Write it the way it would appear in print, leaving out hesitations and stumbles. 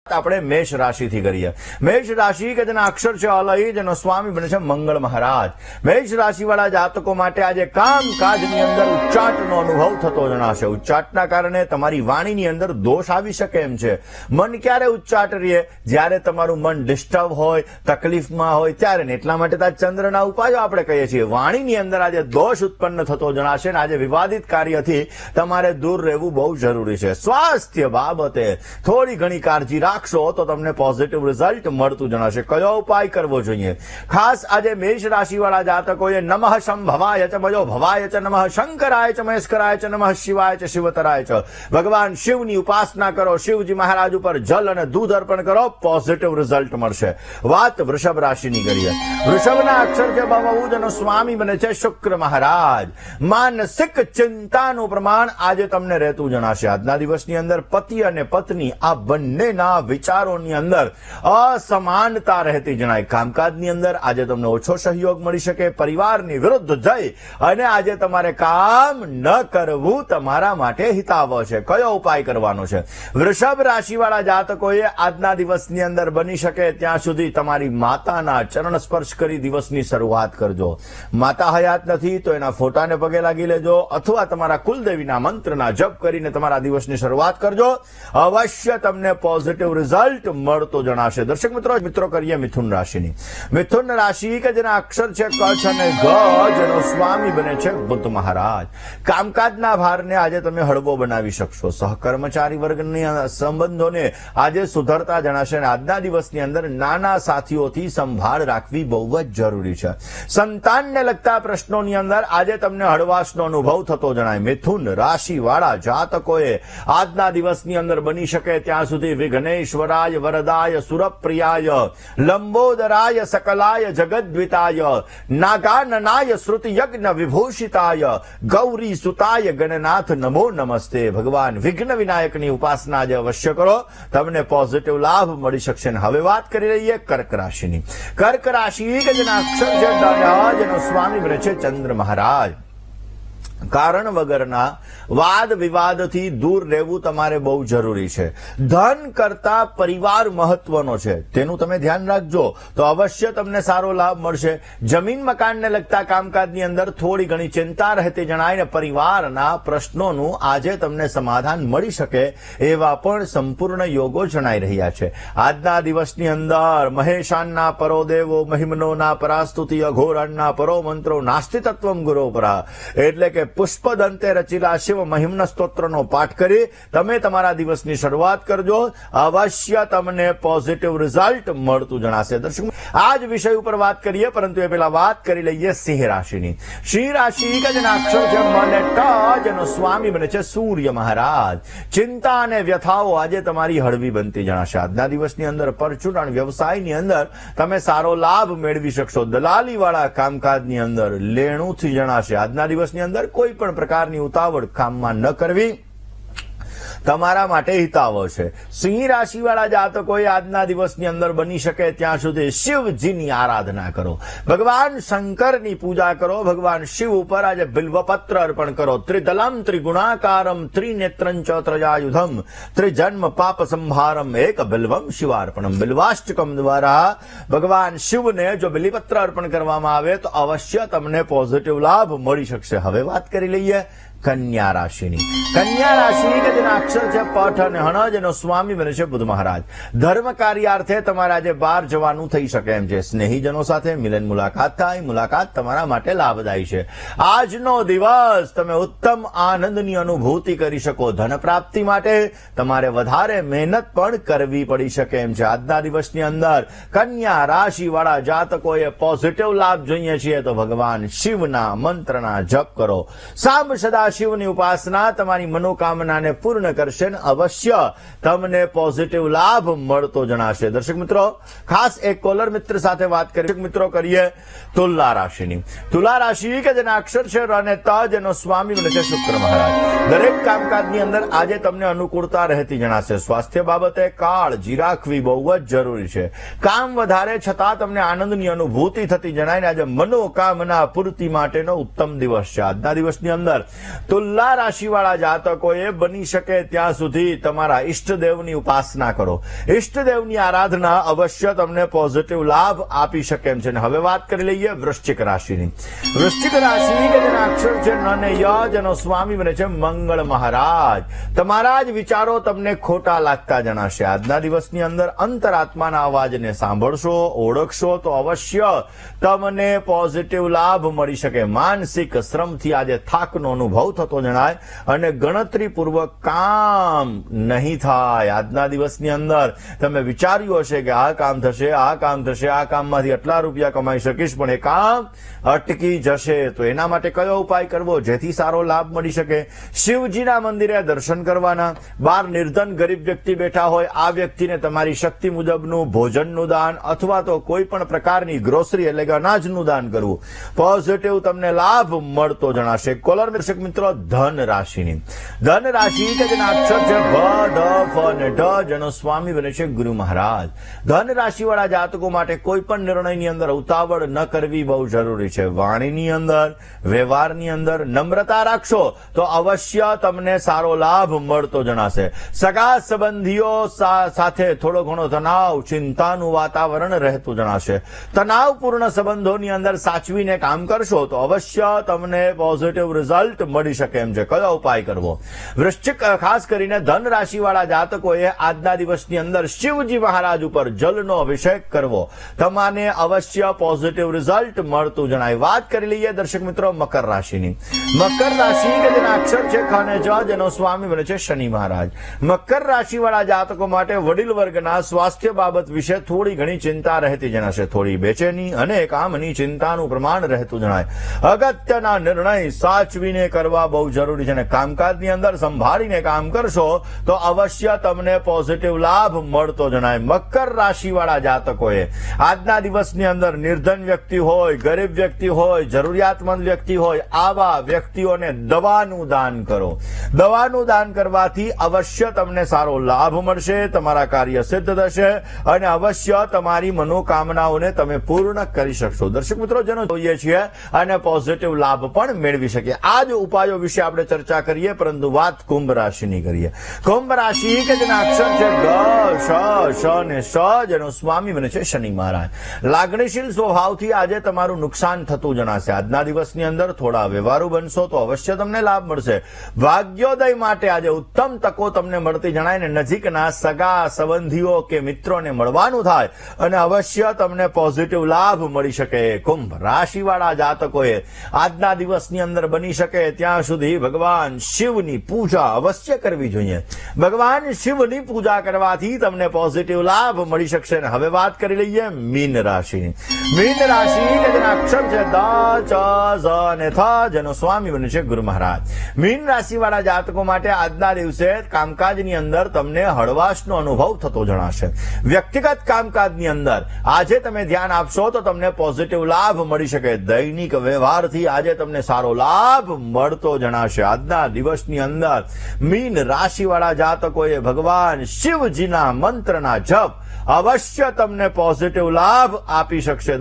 આપણે મેષ રાશિથી કરીએ। મેષ રાશિ કે જેના અક્ષર છે અલય, જેનો સ્વામી બને છે મંગળ મહારાજ। મેષ રાશિવાળા જાતકો માટે આજે કામકાજની અંદર ઉચ્ચાટનો અનુભવ થતો જણાશે। ઉચ્ચાટના કારણે તમારી વાણીની અંદર દોષ આવી શકે એમ છે। મન ક્યારે ઉચ્ચાટ રહે? જ્યારે તમારું મન ડિસ્ટર્બ હોય, તકલીફમાં હોય ત્યારે। એટલા માટે તો ચંદ્રના ઉપાયો આપણે કહીએ છીએ। વાણીની અંદર આજે દોષ ઉત્પન્ન થતો જણાશે અને આજે વિવાદિત કાર્યથી તમારે દૂર રહેવું બહુ જરૂરી છે। સ્વાસ્થ્ય બાબતે થોડી ઘણી કાળજી રાખશો તો તમને પોઝિટિવ રિઝલ્ટ મળતું જણાશે। કયો ઉપાય કરવો જોઈએ? ખાસ આજે મેષ રાશિવાળા જાતકોએ નમઃ શંભવાય ચ ભજો ભવાય ચ નમઃ શંકરાય ચ મહેશ્વરાય ચ નમઃ શિવાય ચ શિવતરાય ચ ભગવાન શિવની ઉપાસના કરો। શિવજી મહારાજ ઉપર જલ અને દૂધ અર્પણ કરો, પોઝિટિવ રિઝલ્ટ મળશે। વાત વૃષભ રાશિની કરીએ। વૃષભના અક્ષર છે ભવઉ, જેનો સ્વામી બને છે શુક્ર મહારાજ। માનસિક ચિંતાનું પ્રમાણ આજે તમને રહેતું જણાશે। આજના દિવસની અંદર પતિ અને પત્ની આ બંનેના વિચારોની અંદર અસમાનતા રહેતી જણાય। કામકાજની અંદર આજે તમને ઓછો સહયોગ મળી શકે। પરિવારની વિરુદ્ધ જઈ અને આજે તમારે કામ ન કરવું તમારા માટે હિતાવહ છે। કયો ઉપાય કરવાનો છે? વૃષભ રાશિવાળા જાતકોએ આજના દિવસની અંદર બની શકે ત્યાં સુધી તમારી માતાના ચરણ સ્પર્શ કરી દિવસની શરૂઆત કરજો। માતા હયાત નથી તો એના ફોટાને પગે લાગી લેજો અથવા તમારા કુલદેવીના મંત્રના જપ કરીને તમારા દિવસની શરૂઆત કરજો। અવશ્ય તમને પોઝિટિવ રિઝલ્ટ મળતો જણાશે। દર્શક મિત્રો કરીએ મિથુન રાશિની। મિથુન રાશિ કે જેના અક્ષર છે કચ્છ અને ગ, જેનો સ્વામી બને છે બુધ મહારાજ। કામકાજના ભારને આજે તમે હળવો બનાવી શકશો। સહકર્મચારી વર્ગના સંબંધોને આજે સુધરતા જણાશે અને આજના દિવસની અંદર નાના સાથીઓથી સંભાળ રાખવી બહુ જ જરૂરી છે। સંતાનને લગતા પ્રશ્નોની અંદર આજે તમને હળવાશનો અનુભવ થતો જણાય। મિથુન રાશિવાળા જાતકોએ આજના દિવસની અંદર બની શકે ત્યાં સુધી વિઘ્નેશ્વરાય વરદાય સુરપ્રિયાય લંબોદરાય સકલાય જગદ્વિતાય નાગાનનાય શ્રુતિ યજ્ઞ વિભૂષિતાય ગૌરી સુતાય ગણનાથ નમો નમસ્તે। ભગવાન વિઘ્ન વિનાયકની ઉપાસના આજે અવશ્ય કરો, તમને પોઝિટિવ લાભ મળી શકશે। હવે વાત કરી લઈએ કર્ક રાશિની। કર્ક રાશિ કે જેના અક્ષર છે ડ, જેનો સ્વામી બને છે ચંદ્ર મહારાજ। કારણ વગરના વાદ વિવાદથી દૂર રહેવું તમારે બહુ જરૂરી છે। ધન કરતા પરિવાર મહત્વનો છે, તેનું તમે ધ્યાન રાખજો તો અવશ્ય તમને સારો લાભ મળશે। જમીન મકાનને લગતા કામકાજની અંદર થોડી ઘણી ચિંતા રહેતી જણાય ને પરિવારના પ્રશ્નોનું આજે તમને સમાધાન મળી શકે એવા પણ સંપૂર્ણ યોગો જણાઈ રહ્યા છે। આજના દિવસની અંદર મહેશાનના પરો દેવો મહિમનોના પરાસ્તુતિ અઘોરાણના પરો મંત્રો નાસ્તિ તત્વમ ગુરો પરા, એટલે કે પુષ્પદંતે રચેલા શિવ મહિમ્ન સ્તોત્રનો પાઠ કરી તમે તમારા દિવસની શરૂઆત કરજો। અવશ્ય તમને પોઝિટિવ રિઝલ્ટ મળતું જણાશે। દર્શક આ જ વિષય ઉપર વાત કરીએ, પરંતુ એ પહેલા વાત કરી લઈએ સિંહ રાશિની। સિંહ રાશિ કે જેના અક્ષર છે મ અને ટ, જેનો સ્વામી બને છે સૂર્ય મહારાજ। ચિંતા અને વ્યથાઓ આજે તમારી હળવી બનતી જણાશે। આજના દિવસની અંદર પરચુરણ વ્યવસાયની અંદર તમે સારો લાભ મેળવી શકશો। દલાલીવાળા કામકાજની અંદર લેણુંથી જણાશે। આજના દિવસની અંદર કોઈ પણ પ્રકારની ઉતાવળ કામમાં ન કરવી તમારા માટે હિતાવહ છે। સિંહ રાશિવાળા જાતકોએ આજના દિવસની અંદર બની શકે ત્યાં સુધી શિવજીની આરાધના કરો, ભગવાન શંકરની પૂજા કરો, ભગવાન શિવ ઉપર આજે બિલ્વપત્ર અર્પણ કરો। ત્રિદલમ ત્રિગુણાકારમ ત્રિનેત્રં ચ ત્રજાયુધમ ત્રિજન્મ પાપ સંહારમ એક બિલ્વમ શિવાર્પણમ। બિલ્વાષ્ટકમ દ્વારા ભગવાન શિવને જો બિલીપત્ર અર્પણ કરવામાં આવે તો અવશ્ય તમને પોઝિટિવ લાભ મળી શકશે। હવે વાત કરી લઈએ કન્યા રાશિની। કન્યા રાશિ કે જેના અક્ષર છે પઠ અને હણ, જેનો સ્વામી બને છે બુધ મહારાજ। ધર્મ કાર્યાર્થે તમારે આજે બહાર જવાનું થઈ શકે એમ છે। સ્નેહીજનો સાથે મિલન મુલાકાત થાય, મુલાકાત તમારા માટે લાભદાયી છે। આજનો દિવસ તમે ઉત્તમ આનંદની અનુભૂતિ કરી શકો। ધન પ્રાપ્તિ માટે તમારે વધારે મહેનત પણ કરવી પડી શકે એમ છે। આજના દિવસની અંદર કન્યા રાશિવાળા જાતકોએ પોઝિટિવ લાભ જોઈએ છીએ તો ભગવાન શિવના મંત્રના જપ કરો। સામ સદા શિવની ઉપાસના તમારી મનોકામનાને પૂર્ણ કરશે અને અવશ્ય તમને પોઝિટિવ લાભ મળતો જણાશે। દર્શક મિત્રો ખાસ એક કોલર મિત્ર સાથે વાત કરીએ। મિત્રો કરીએ તુલા રાશિની। તુલા રાશિ કે જેના અક્ષર છે ર અને ત, જેનો સ્વામી બને છે શુક્ર મહારાજ। દરેક કામકાજની અંદર આજે તમને અનુકૂળતા રહેતી જણાશે। સ્વાસ્થ્ય બાબતે કાળજી રાખવી બહુ જ જરૂરી છે। કામ વધારે છતાં તમને આનંદની અનુભૂતિ થતી જણાય ને આજે મનોકામના પૂર્તિ માટેનો ઉત્તમ દિવસ છે। આજના દિવસની અંદર તુલા રાશિવાળા જાતકોએ બની શકે ત્યાં સુધી તમારા ઈષ્ટદેવની ઉપાસના કરો. ઈષ્ટદેવની આરાધના અવશ્ય તમને પોઝિટિવ લાભ આપી શકે એમ છે. હવે વાત કરી લઈએ વૃશ્ચિક રાશિની. વૃશ્ચિક રાશિ કે જેના અક્ષર છે ન ને ય, જેનો સ્વામી બને છે મંગળ મહારાજ. તમારા જ વિચારો તમને ખોટા લાગતા જણાશે. આજના દિવસની અંદર અંતરાત્માના અવાજને સાંભળશો, ઓળખશો તો અવશ્ય તમને પોઝિટિવ લાભ મળી શકે. માનસિક શ્રમથી આજે થાકનો અનુભવ થતો જણાય અને ગણતરીપૂર્વક કામ નહીં થાય. આજના દિવસની અંદર તમે વિચાર્યું હશે કે આ કામ થશે, આ કામ થશે, આ કામમાંથી આટલા રૂપિયા કમાઈ શકીશ, પણ એ કામ અટકી જશે. તો એના માટે કયો ઉપાય કરવો જેથી સારો લાભ મળી શકે? શિવજીના મંદિરે દર્શન કરવાના. બહાર નિર્ધન ગરીબ વ્યક્તિ બેઠા હોય, આ વ્યક્તિને તમારી શક્તિ મુજબનું ભોજનનું દાન અથવા તો કોઈ પણ પ્રકારની ગ્રોસરી એટલે કે અનાજનું દાન કરવું. પોઝિટિવ તમને લાભ મળતો જણાશે. કોલર દર્શક મિત્રો, ધન રાશિની. ધન રાશિ કે જેના અક્ષર છે ભ, ધ, ફ અને ઢ, જેનો સ્વામી બને છે ગુરુ મહારાજ. ધન રાશિવાળા જાતકો માટે કોઈ પણ નિર્ણયની અંદર ઉતાવળ ન કરવી બહુ જરૂરી છે. વાણીની અંદર, વ્યવહારની અંદર નમ્રતા રાખશો તો અવશ્ય તમને સારો લાભ મળતો જણાશે. સગા સંબંધીઓ સાથે થોડો ઘણો તણાવ, ચિંતાનું વાતાવરણ રહેતું જણાશે. તણાવપૂર્ણ સંબંધોની અંદર સાચવીને કામ કરશો તો અવશ્ય તમને પોઝિટિવ રિઝલ્ટ મળી શકે એમ છે. કયો ઉપાય કરવો? વૃશ્ચિક ખાસ કરીને ધન રાશિવાળા જાતકોએ આજના દિવસની અંદર શિવજી મહારાજ ઉપર જલનો અભિષેક કરવો. તમને અવશ્ય પોઝિટિવ રિઝલ્ટ મળતું જણાય. વાત કરી લઈએ દર્શક મિત્રો મકર રાશિની. મકર રાશિ કે જેના અક્ષર છે ખ અને જ, જેનો સ્વામી બને છે શનિ મહારાજ. મકર રાશિવાળા જાતકો માટે વડીલ વર્ગના સ્વાસ્થ્ય બાબત વિશે થોડી ઘણી ચિંતા રહેતી જણાશે. થોડી બેચેની અને કામની ચિંતાનું પ્રમાણ રહેતું જણાય. અગત્યના નિર્ણય સાચવીને કરવા બહુ જરૂરી છે અને કામકાજની અંદર સંભાળીને કામ કરશો તો અવશ્ય તમને પોઝિટિવ લાભ મળતો જણાય. મકર રાશિવાળા જાતકોએ આજના દિવસની અંદર નિર્ધન વ્યક્તિ હોય, ગરીબ વ્યક્તિ હોય, જરૂરિયાતમંદ વ્યક્તિ હોય, આવા વ્યક્તિઓને દવાનું દાન કરો. દવાનું દાન કરવાથી અવશ્ય તમને સારો લાભ મળશે, તમારા કાર્ય સિદ્ધ થશે અને અવશ્ય તમારી મનોકામનાઓને તમે પૂર્ણ કરી શકશો. દર્શક મિત્રો, જેનો જોઈએ છીએ અને પોઝિટિવ લાભ પણ મેળવી શકીએ. આ જ ઉપાયો વિશે આપણે ચર્ચા કરીએ, પરંતુ વાત કુંભ રાશિની કરીએ. કુંભ રાશિ કે જેના અક્ષર છે ગ, શ, શ અને શ, જેનો સ્વામી બને છે શનિ મહારાજ. લાગણીશીલ સ્વભાવથી આજે તમારું નુકસાન થતું જણાશે. આજના દિવસની અંદર થોડા વ્યવહારુ બનશો તો અવશ્ય તમને લાભ મળશે. ભાગ્યોદય માટે આજે ઉત્તમ તકો તમને મળતી જણાય ને નજીકના સગા સંબંધીઓ કે મિત્રોને મળવાનું થાય અને અવશ્ય તમને પોઝિટિવ લાભ મળી શકે. કુંભ રાશિવાળા જાતકોએ આજના દિવસની અંદર બની શકે ત્યાં સુધી ભગવાન શિવની પૂજા અવશ્ય કરવી જોઈએ. ભગવાન શિવની પૂજા કરવાથી તમને પોઝિટિવ લાભ મળી શકશે. હવે વાત કરી લઈએ મીન રાશિની. મીન રાશિ કે જેના અક્ષર છે દ, ચ, ઝ અને થ, જેનો સ્વામી બને છે ગુરુ મહારાજ. મીન રાશિવાળા જાતકો માટે આજના દિવસે કામકાજની અંદર તમને હળવાશનો અનુભવ થતો જણાશે. વ્યક્તિગત કામકાજની અંદર આજે તમે ધ્યાન આપશો તો તમને પોઝિટિવ લાભ મળી શકે. દૈનિક વ્યવહારથી આજે તમને સારો લાભ મળતો જણાશે. આજના દિવસની અંદર મીન રાશિવાળા જાતકોએ ભગવાન શિવજીના મંત્રના જપ અવશ્ય તમને પોઝિટિવ લાભ આપી શકશે.